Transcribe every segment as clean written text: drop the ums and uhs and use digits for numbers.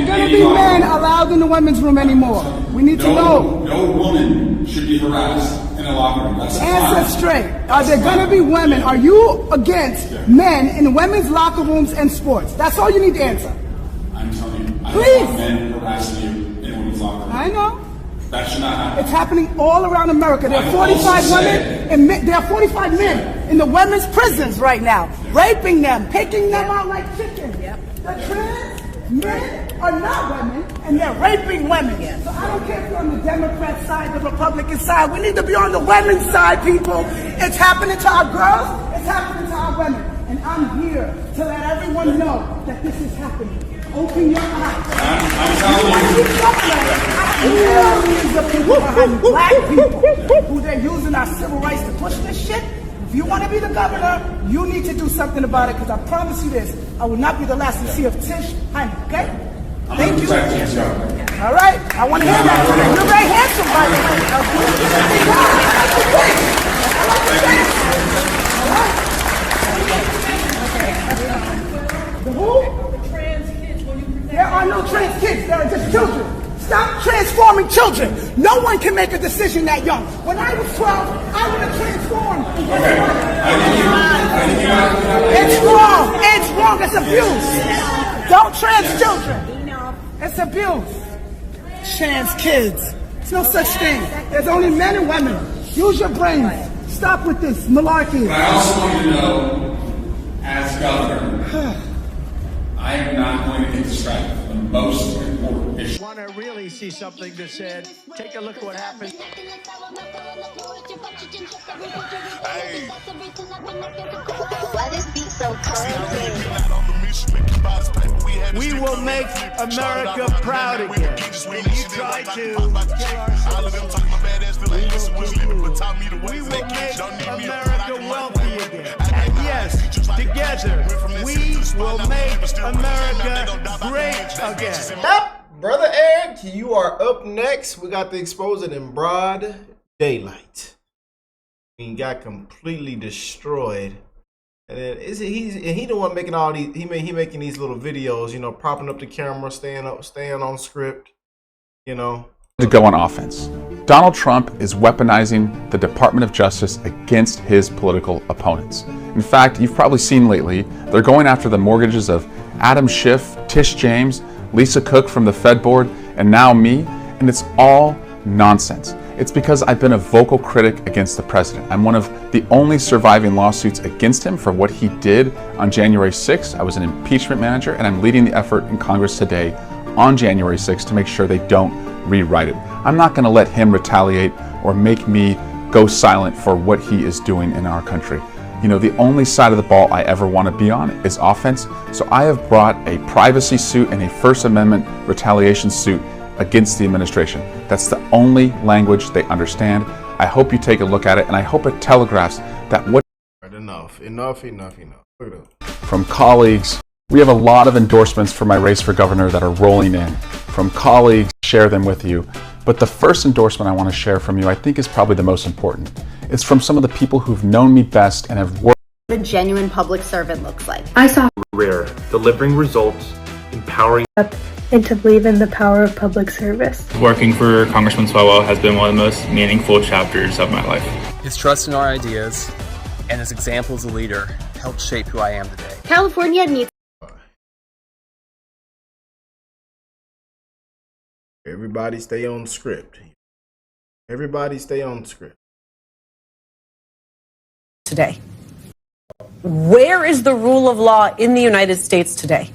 there going to be men allowed in the women's room anymore? We need to know. No woman should be harassed in a locker room. That's answer straight. Are there going to be women? Are you against men in women's locker rooms and sports? That's all you need to answer. I'm telling you. I Please. don't want men harassing you in a women's locker room. I know. That should not happen. It's happening all around America. There are 45 women and there are 45 men in the women's prisons right now, raping them, picking them out like chickens. The trans men are not women, and they're raping women. So I don't care if you're on the Democrat side, the Republican side. We need to be on the women's side, people. It's happening to our girls. It's happening to our women. And I'm here to let everyone know that this is happening. Open your eyes. I'm telling you. Millions of people behind black people who they're using our civil rights to push this shit. If you want to be the governor, you need to do something about it, because I promise you this, I will not be the last to see of Tish Honey, okay? Thank you. All right, I want to hear that. You're very handsome, by the way. The who? There are no trans kids, there are just children. Stop transforming children. No one can make a decision that young. When I was 12, I would have transformed. It's wrong. It's wrong. It's abuse. Don't trans children. It's abuse. Trans kids. There's no such thing. There's only men and women. Use your brains. Stop with this malarkey. But I also want you to know, as governor, I am not going to get distracted from the most important issue. Want to really see something that said, take a look at what happened. Hey. Why this beat so cold? We will make America proud again. When you try to kill our we will make America wealthy again. And yes, together, we will make America great again. Yep, Brother Eric, you are up next. We got to expose it in broad daylight. He got completely destroyed. And then he the one making all these, he making these little videos, you know, propping up the camera, staying on script, you know. To go on offense. Donald Trump is weaponizing the Department of Justice against his political opponents. In fact, you've probably seen lately, they're going after the mortgages of Adam Schiff, Tish James, Lisa Cook from the Fed Board, and now me, and it's all nonsense. It's because I've been a vocal critic against the president. I'm one of the only surviving lawsuits against him for what he did on January 6th. I was an impeachment manager, and I'm leading the effort in Congress today on January 6th to make sure they don't rewrite it. I'm not going to let him retaliate or make me go silent for what he is doing in our country. You know, the only side of the ball I ever want to be on is offense, so I have brought a privacy suit and a First Amendment retaliation suit against the administration. That's the only language they understand. I hope you take a look at it, and I hope it telegraphs that what Enough. Look at it. From colleagues, we have a lot of endorsements for my race for governor that are rolling in. From colleagues, share them with you. But the first endorsement I want to share from you, I think, is probably the most important. It's from some of the people who've known me best and have worked. A genuine public servant looks like. I saw rare, delivering results, empowering up and to believe in the power of public service. Working for Congressman Swalwell has been one of the most meaningful chapters of my life. His trust in our ideas and his example as a leader helped shape who I am today. California needs. Everybody stay on script. Everybody stay on script. Today. Where is the rule of law in the United States today?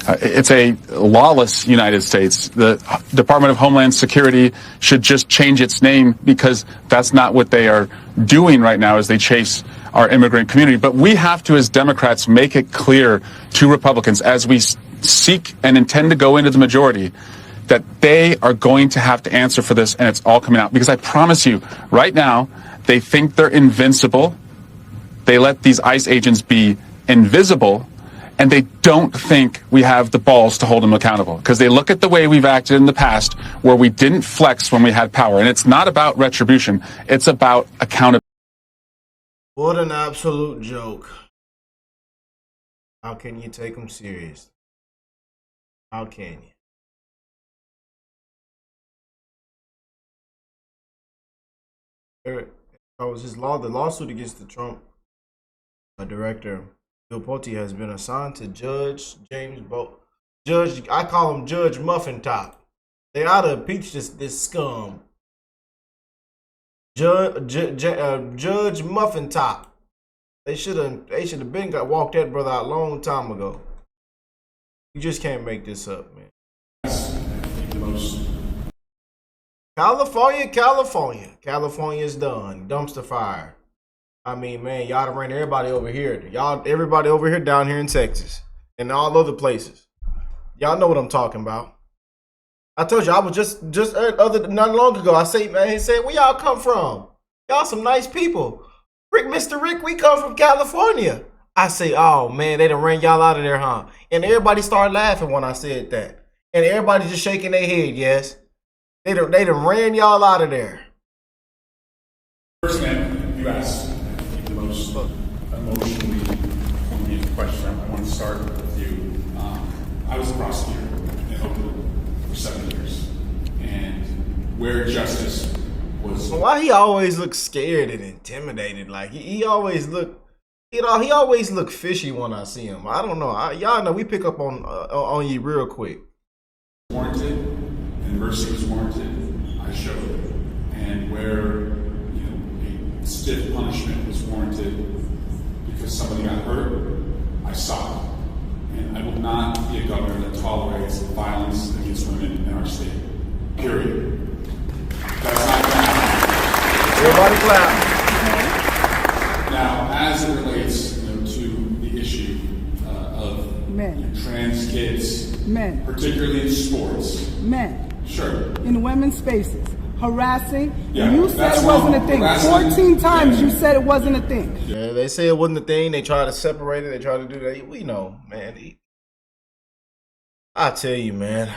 It's a lawless United States. The Department of Homeland Security should just change its name, because that's not what they are doing right now as they chase our immigrant community. But we have to, as Democrats, make it clear to Republicans as we seek and intend to go into the majority that they are going to have to answer for this, and it's all coming out. Because I promise you, right now, they think they're invincible. They let these ICE agents be invisible, and they don't think we have the balls to hold them accountable, because they look at the way we've acted in the past where we didn't flex when we had power. And it's not about retribution. It's about accountability. What an absolute joke. How can you take them serious? How can you? The lawsuit against the Trump director Bill Pulte has been assigned to Judge James Judge, I call him Judge Muffin Top. They ought to impeach this scum. Judge Muffin Top. They should have been walked that brother out a long time ago. You just can't make this up, man. California's done. Dumpster fire. I mean, man, y'all done ran everybody over here. Everybody over here down here in Texas and all other places. Y'all know what I'm talking about. I told you I was just not long ago. I say, man, he said, where y'all come from? Y'all some nice people. Mr. Rick, we come from California. I say, oh man, they done ran y'all out of there, huh? And everybody started laughing when I said that. And everybody just shaking their head, yes. They done ran y'all out of there. First, man, you asked the most emotionally poignant question. I want to start with you. I was a prosecutor in Oakland for 7 years, and where justice was. Why he always looks scared and intimidated? Like he always look, he always look fishy when I see him. I don't know. Y'all know we pick up on you real quick. Warranted, and mercy was warranted. I showed it, and where a stiff punishment was warranted because somebody got hurt, I saw it. And I will not be a governor that tolerates violence against women in our state. Period. That's not going to happen. Everybody clap. Now, as it relates to the issue of men, trans kids, men, particularly in sports, men, sure, in women's spaces, harassing. Yeah, you said it wasn't a thing. Harassing, 14 times you said it wasn't a thing. Yeah, they say it wasn't a thing. They try to separate it. They try to do that. We know, man. I tell you, man.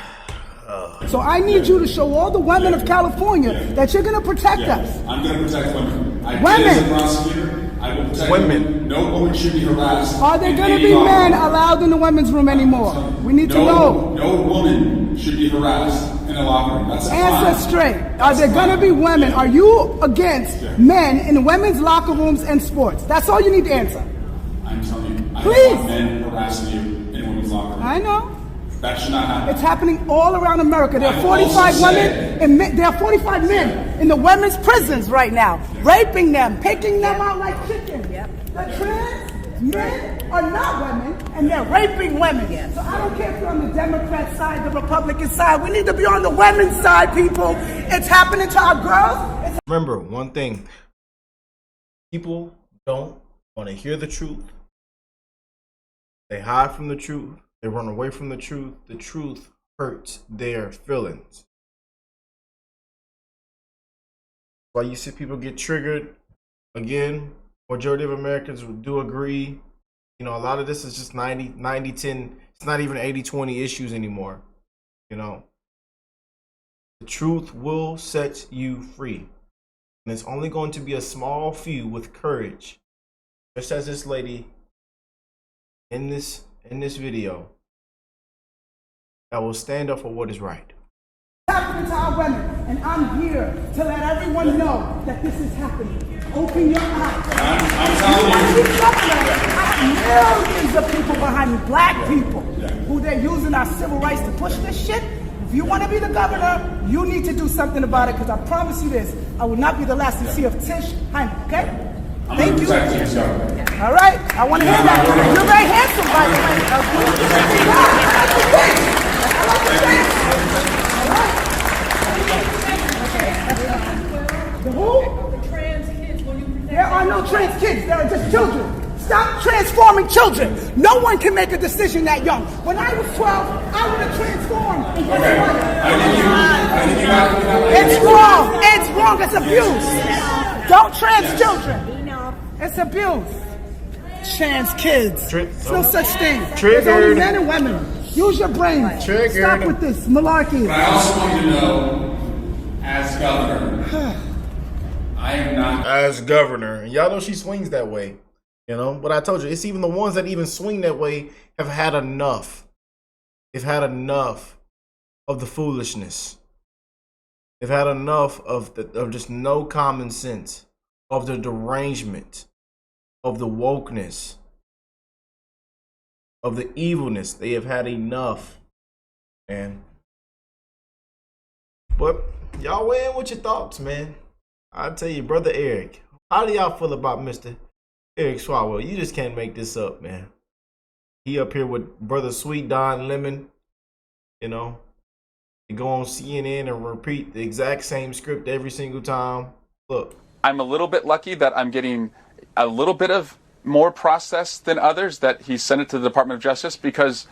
So I need you to show all the women of California that you're going to protect us. I'm going to protect women. As a prosecutor, I will protect women. No woman should be harassed. Are there going to be men allowed in the women's room anymore? We need to know. No woman should be harassed in a locker room. That's answer straight. Are there going to be women? Are you against men in women's locker rooms and sports? That's all you need to answer. I'm telling you. Please. I don't want men harassing you in a women's locker room. I know. That should not happen. It's happening all around America. There are 45 women and there are 45 men in the women's prisons right now, raping them, picking them out like chickens. The trans men are not women, and they're raping women. So I don't care if you're on the Democrat side, the Republican side. We need to be on the women's side, people. It's happening to our girls. Remember one thing: people don't want to hear the truth. They hide from the truth. They run away from the truth. The truth hurts their feelings. Why you see people get triggered. Again, majority of Americans do agree. You know, a lot of this is just 90-10. It's not even 80-20 issues anymore. You know, the truth will set you free. And it's only going to be a small few with courage. Just as this lady in this video that will stand up for what is right. It's happening to our women, and I'm here to let everyone know that this is happening. Open your eyes. I'm telling you. I have millions of people behind me, black people, who they're using our civil rights to push this shit. If you want to be the governor, you need to do something about it, because I promise you this, I will not be the last to see of Tish Hyman, okay? Thank you. All right, I want to hear that. You're very handsome, by the way. I like the dance. The who? The trans kids. There are no trans kids. There are just children. Stop transforming children. No one can make a decision that young. When I was 12, I would have transformed. It's wrong. It's wrong. It's abuse. Don't trans children. It's abuse. Trans kids. There's no such thing. There's only men and women. Use your brain. Stop with this malarkey. But I also want you to know, as governor, I am not. As governor, and y'all know she swings that way. You know, but I told you, it's even the ones that even swing that way have had enough. They've had enough of the foolishness. They've had enough of just no common sense, of the derangement, of the wokeness, of the evilness. They have had enough, man. But y'all weigh in with your thoughts, man. I'll tell you, Brother Eric, how do y'all feel about Mr. Eric Swalwell? You just can't make this up, man. He up here with Brother Sweet Don Lemon, you know. They go on CNN and repeat the exact same script every single time. Look. I'm a little bit lucky that I'm getting a little bit of more process than others, that he sent it to the Department of Justice, because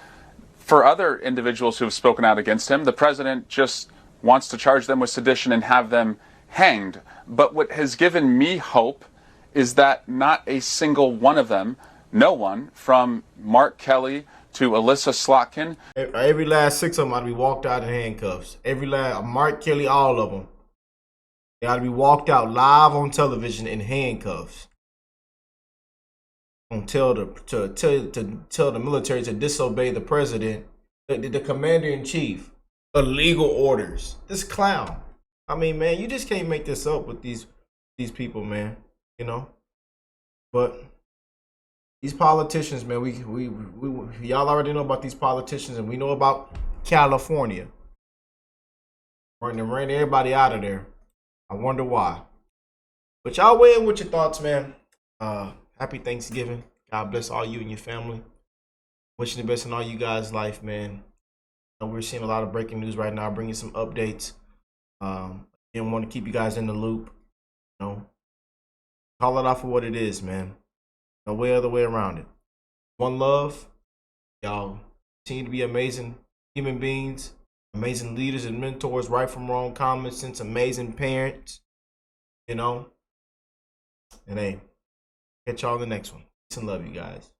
for other individuals who have spoken out against him, the president just wants to charge them with sedition and have them hanged. But what has given me hope is that not a single one of them, no one, from Mark Kelly to Alyssa Slotkin. Every last 6 of them ought to be walked out in handcuffs. Every last, Mark Kelly, all of them. They ought to be walked out live on television in handcuffs. And tell the military to disobey the president, the commander-in-chief, illegal orders. This clown. I mean, man, you just can't make this up with these people, man. You know? But these politicians, man, we y'all already know about these politicians, and we know about California. Ran everybody out of there. I wonder why. But y'all weigh in with your thoughts, man. Happy Thanksgiving. God bless all you and your family. Wishing the best in all you guys' life, man. We're seeing a lot of breaking news right now, bringing some updates. And want to keep you guys in the loop. You know, call it off for what it is, man. No way other way around it. One love. Y'all continue to be amazing human beings, amazing leaders and mentors, right from wrong, common sense, amazing parents. You know. And hey, catch y'all in the next one. Peace and love, you guys.